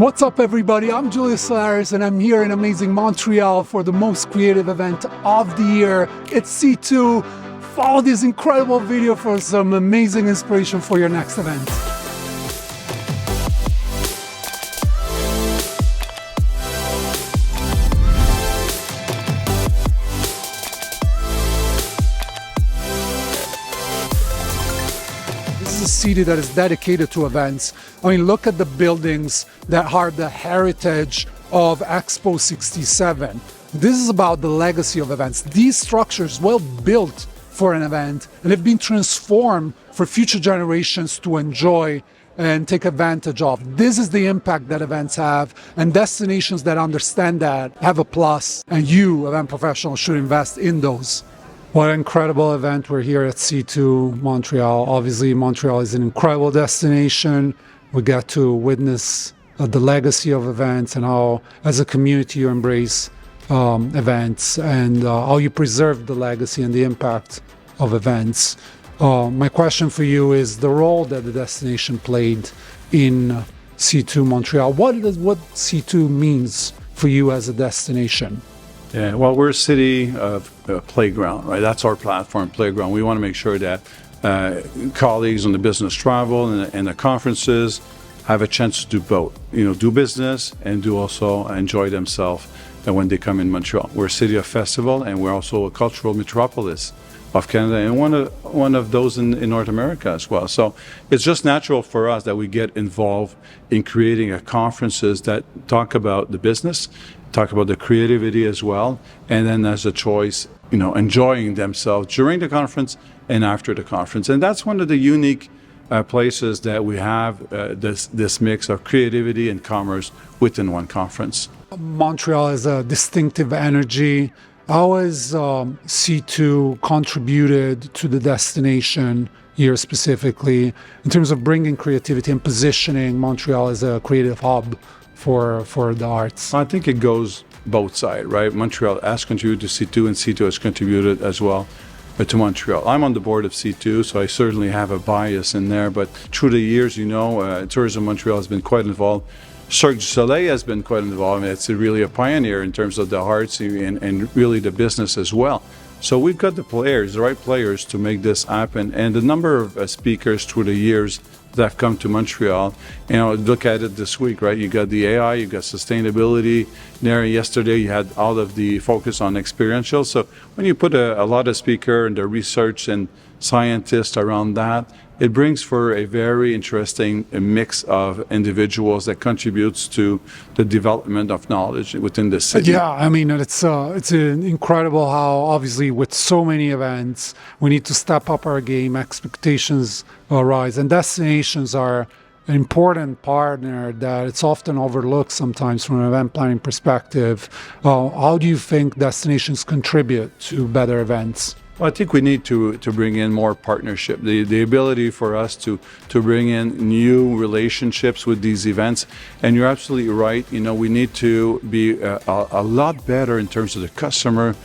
What's up, everybody? I'm Julius Solaris, and I'm here in amazing Montreal for the most creative event of the year. It's C2. Follow this incredible video for some amazing inspiration for your next event. This is a city that is dedicated to events. I mean, look at the buildings that are the heritage of Expo 67. This is about the legacy of events. These structures were built for an event and have been transformed for future generations to enjoy and take advantage of. This is the impact that events have, and destinations that understand that have a plus, and you, event professionals, should invest in those. What an incredible event. We're here at C2 Montreal. Obviously, Montreal is an incredible destination. We get to witness the legacy of events and how, as a community, you embrace events and how you preserve the legacy and the impact of events. My question for you is the role that the destination played in C2 Montreal. What C2 means for you as a destination? Yeah, well, we're a city of playground, right? That's our platform, playground. We want to make sure that colleagues on the business travel and the conferences have a chance to do both, do business and do also enjoy themselves when they come in Montreal. We're a city of festival, and we're also a cultural metropolis of Canada, and one of those in North America as well. So it's just natural for us that we get involved in creating conferences that talk about the business, talk about the creativity as well, and then as a choice, enjoying themselves during the conference and after the conference. And that's one of the unique places that we have this mix of creativity and commerce within one conference. Montreal has a distinctive energy. How has C2 contributed to the destination here specifically in terms of bringing creativity and positioning Montreal as a creative hub for the arts? I think it goes both sides, right? Montreal has contributed to C2, and C2 has contributed as well to Montreal. I'm on the board of C2, so I certainly have a bias in there, but through the years, Tourism Montreal has been quite involved. Cirque du Soleil has been quite involved. It's really a pioneer in terms of the arts and really the business as well. So we've got the right players to make this happen. And the number of speakers through the years that have come to Montreal, look at it this week, right? You got the AI, you got sustainability. There, yesterday you had all of the focus on experiential. So when you put a lot of speaker and the research and scientists around that, it brings for a very interesting mix of individuals that contributes to the development of knowledge within the city. Yeah, I mean, it's incredible how obviously with so many events, we need to step up our game, expectations rise, and destinations are an important partner that it's often overlooked sometimes from an event planning perspective. How do you think destinations contribute to better events? Well, I think we need to bring in more partnership, the ability for us to bring in new relationships with these events. And you're absolutely right. We need to be a lot better in terms of the customer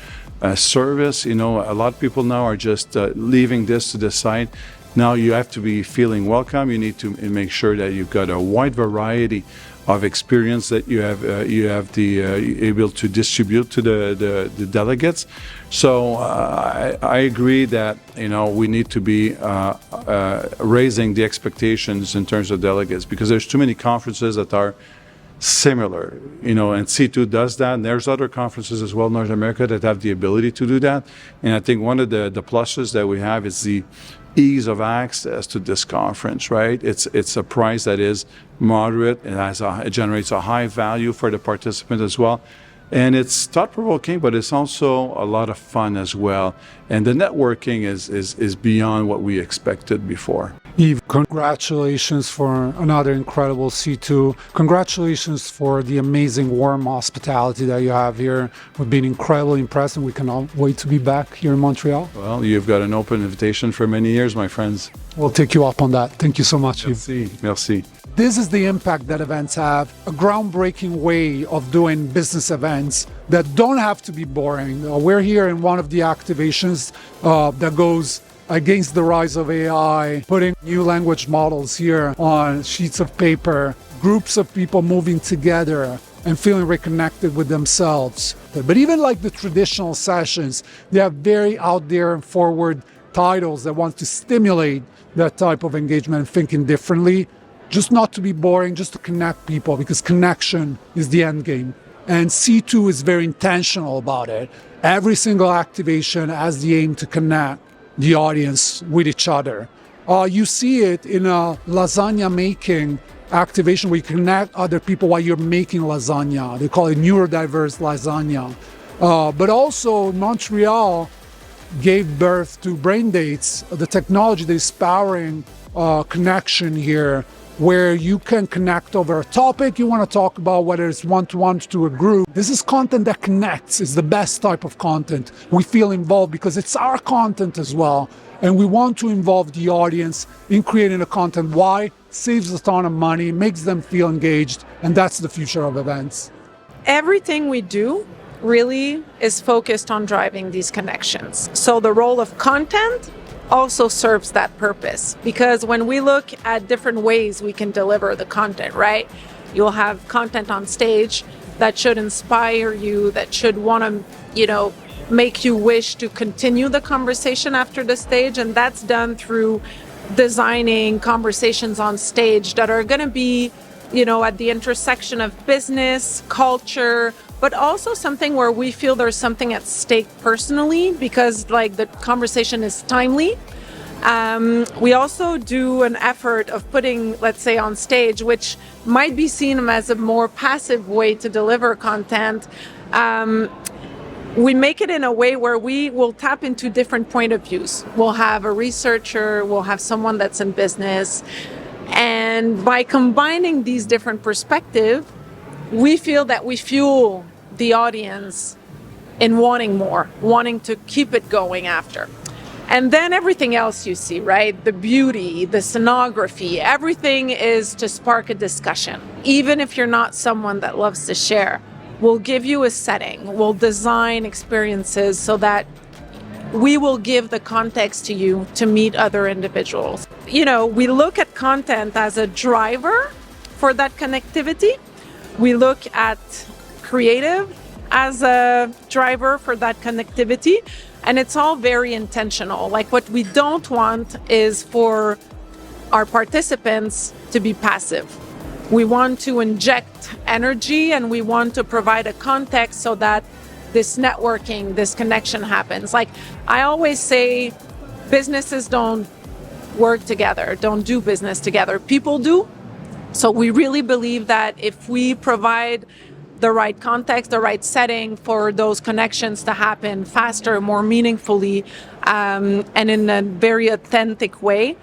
service. A lot of people now are just leaving this to the side. Now you have to be feeling welcome. You need to make sure that you've got a wide variety of experience that you have able to distribute to the delegates. So I agree that we need to be raising the expectations in terms of delegates, because there's too many conferences that are similar, and C2 does that, and there's other conferences as well in North America that have the ability to do that. And I think one of the pluses that we have is the ease of access to this conference, right? It's a price that is moderate. It generates a high value for the participant as well. And it's thought-provoking, but it's also a lot of fun as well. And the networking is beyond what we expected before. Yves, congratulations for another incredible C2. Congratulations for the amazing warm hospitality that you have here. We've been incredibly impressed, and we cannot wait to be back here in Montreal. Well, you've got an open invitation for many years, my friends. We'll take you up on that. Thank you so much, Yves. Merci. Merci. This is the impact that events have, a groundbreaking way of doing business events that don't have to be boring. We're here in one of the activations that goes against the rise of AI, putting new language models here on sheets of paper, groups of people moving together and feeling reconnected with themselves. But even like the traditional sessions, they have very out there and forward titles that want to stimulate that type of engagement and thinking differently, just not to be boring, just to connect people, because connection is the end game. And C2 is very intentional about it. Every single activation has the aim to connect the audience with each other. You see it in a lasagna making activation where you connect other people while you're making lasagna. They call it neurodiverse lasagna. But also Montreal gave birth to Brain Dates, the technology that is powering connection here, where you can connect over a topic you want to talk about, whether it's one-to-one to a group. This is content that connects. It's the best type of content. We feel involved because it's our content as well. And we want to involve the audience in creating the content. Why? Saves a ton of money, makes them feel engaged, and that's the future of events. Everything we do really is focused on driving these connections. So the role of content also serves that purpose, because when we look at different ways we can deliver the content, right? You'll have content on stage that should inspire you, that should want to, make you wish to continue the conversation after the stage. And that's done through designing conversations on stage that are going to be, at the intersection of business, culture, but also something where we feel there's something at stake personally, because the conversation is timely. We also do an effort of putting, let's say, on stage, which might be seen as a more passive way to deliver content. We make it in a way where we will tap into different point of views. We'll have a researcher, we'll have someone that's in business. And by combining these different perspectives, we feel that we fuel the audience in wanting more, wanting to keep it going after. And then everything else you see, right? The beauty, the scenography, everything is to spark a discussion. Even if you're not someone that loves to share, we'll give you a setting, we'll design experiences so that we will give the context to you to meet other individuals. We look at content as a driver for that connectivity. We look at creative as a driver for that connectivity, and it's all very intentional. What we don't want is for our participants to be passive. We want to inject energy, and we want to provide a context so that this networking, this connection happens. I always say, businesses don't work together, don't do business together. People do. So we really believe that if we provide the right context, the right setting for those connections to happen faster, more meaningfully, and in a very authentic way,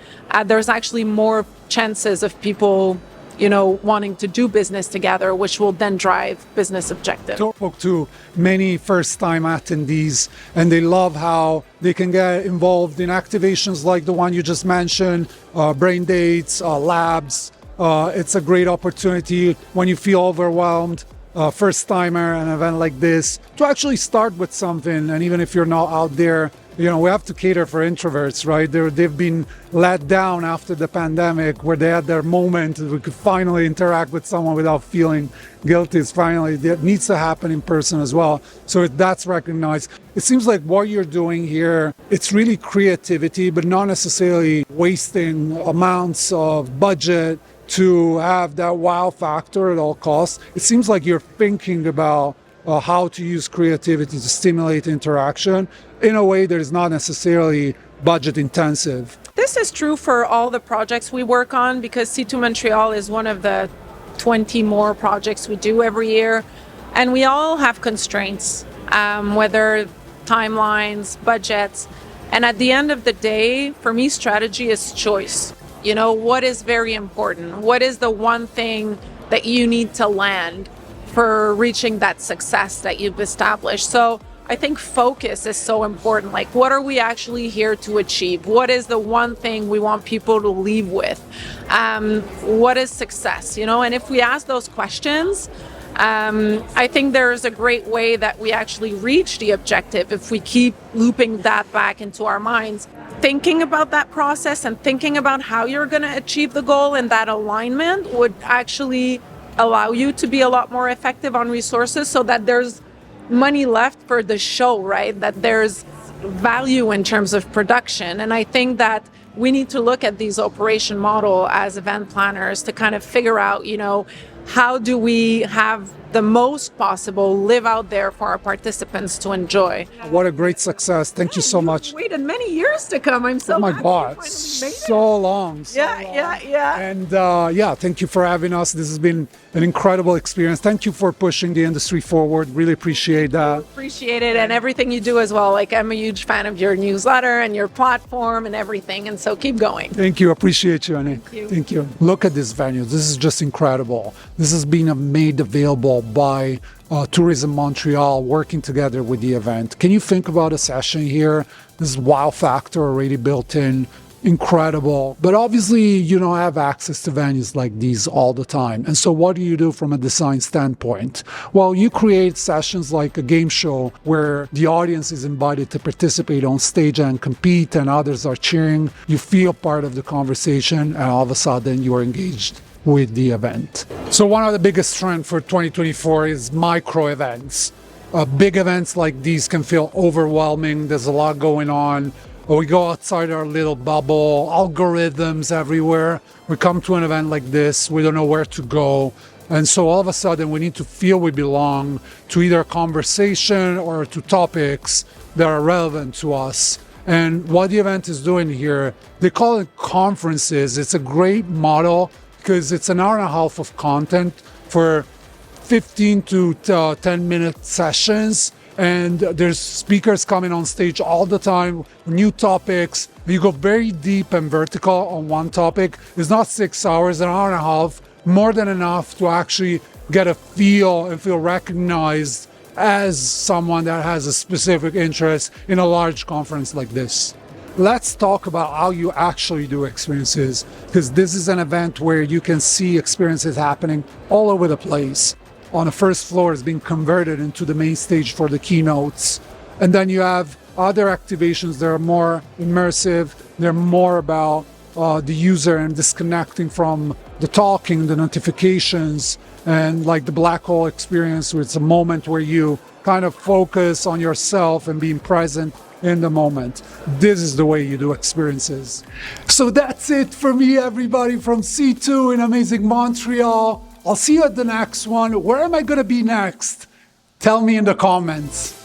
there's actually more chances of people wanting to do business together, which will then drive business objectives. I spoke to many first-time attendees, and they love how they can get involved in activations like the one you just mentioned, Brain Dates, labs. It's a great opportunity when you feel overwhelmed, first-timer, an event like this, to actually start with something. And even if you're not out there, we have to cater for introverts, right? They've been let down after the pandemic, where they had their moment. We could finally interact with someone without feeling guilty. That needs to happen in person as well. So that's recognized. It seems like what you're doing here, it's really creativity, but not necessarily wasting amounts of budget to have that wow factor at all costs. It seems like you're thinking about how to use creativity to stimulate interaction in a way that is not necessarily budget intensive. This is true for all the projects we work on, because C2 Montreal is one of the 20 more projects we do every year. And we all have constraints, whether timelines, budgets. And at the end of the day, for me, strategy is choice. What is very important? What is the one thing that you need to land for reaching that success that you've established? So I think focus is so important. What are we actually here to achieve? What is the one thing we want people to leave with? What is success? And if we ask those questions, I think there's a great way that we actually reach the objective if we keep looping that back into our minds. thinking about that process and thinking about how you're going to achieve the goal, and that alignment would actually allow you to be a lot more effective on resources, so that there's money left for the show, right? That there's value in terms of production. And I think that we need to look at these operation model as event planners to kind of figure out, how do we have the most possible live out there for our participants to enjoy. What a great success. Thank you so much. Waited many years to come. I'm so Oh my happy God, you finally made it. so long. Yeah. And thank you for having us. This has been an incredible experience. Thank you for pushing the industry forward. Really appreciate that. Appreciate it, and everything you do as well. Like, I'm a huge fan of your newsletter and your platform and everything, and so keep going. Thank you. Appreciate you, Annie. Thank you. Look at this venue. This is just incredible. This has been made available by Tourism Montreal, working together with the event. Can you think about a session here? This is wow factor already built in. Incredible. But obviously, you don't have access to venues like these all the time. And so what do you do from a design standpoint? Well, you create sessions like a game show where the audience is invited to participate on stage and compete, and others are cheering. You feel part of the conversation, and all of a sudden you are engaged with the event. So one of the biggest trends for 2024 is micro events. Big events like these can feel overwhelming. There's a lot going on. We go outside our little bubble, algorithms everywhere. We come to an event like this, we don't know where to go. And so all of a sudden we need to feel we belong to either a conversation or to topics that are relevant to us. And what the event is doing here, they call it conferences. It's a great model because it's an hour and a half of content for 15 to 10-minute sessions. And there's speakers coming on stage all the time, new topics. You go very deep and vertical on one topic. It's not 6 hours, an hour and a half, more than enough to actually get a feel and feel recognized as someone that has a specific interest in a large conference like this. Let's talk about how you actually do experiences, because this is an event where you can see experiences happening all over the place. On the first floor is being converted into the main stage for the keynotes. And then you have other activations that are more immersive. They're more about the user and disconnecting from the talking, the notifications, and like the black hole experience, where it's a moment where you kind of focus on yourself and being present in the moment. This is the way you do experiences. So that's it for me, everybody, from C2 in amazing Montreal. I'll see you at the next one. Where am I going to be next? Tell me in the comments.